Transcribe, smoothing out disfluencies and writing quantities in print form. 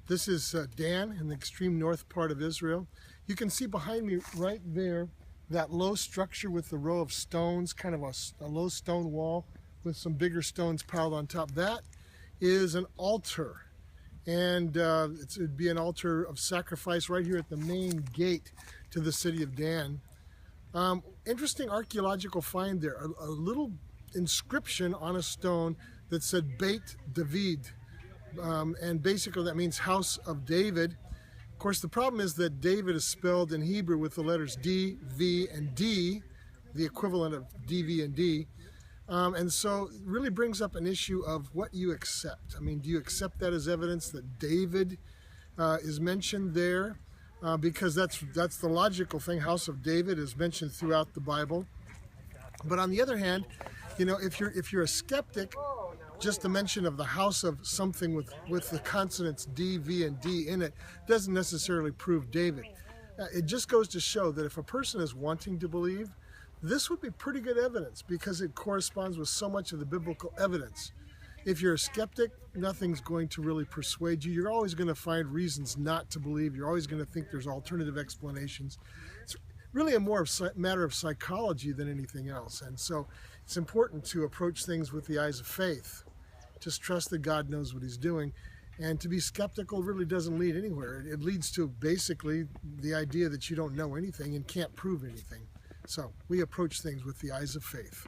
This is Dan in the extreme north part of Israel. You can see behind me right there that low structure with the row of stones, kind of a low stone wall with some bigger stones piled on top. That is an altar, and it would be an altar of sacrifice right here at the main gate to the city of Dan. Interesting archaeological find there, a little inscription on a stone that said Beit David, and basically that means house of David. Of course, the problem is that David is spelled in Hebrew with the letters D, V, and D, the equivalent of D, V, and D. And so it really brings up an issue of what you accept. I mean, do you accept that as evidence that David is mentioned there? Because that's the logical thing. House of David is mentioned throughout the Bible. But on the other hand, you know, if you're a skeptic, just the mention of the house of something with the consonants D, V, and D in it doesn't necessarily prove David. It just goes to show that if a person is wanting to believe, this would be pretty good evidence because it corresponds with so much of the biblical evidence. If you're a skeptic, nothing's going to really persuade you. You're always going to find reasons not to believe. You're always going to think there's alternative explanations. It's really a more matter of psychology than anything else. And so it's important to approach things with the eyes of faith. Just trust that God knows what he's doing. And to be skeptical really doesn't lead anywhere. It leads to basically the idea that you don't know anything and can't prove anything. So we approach things with the eyes of faith.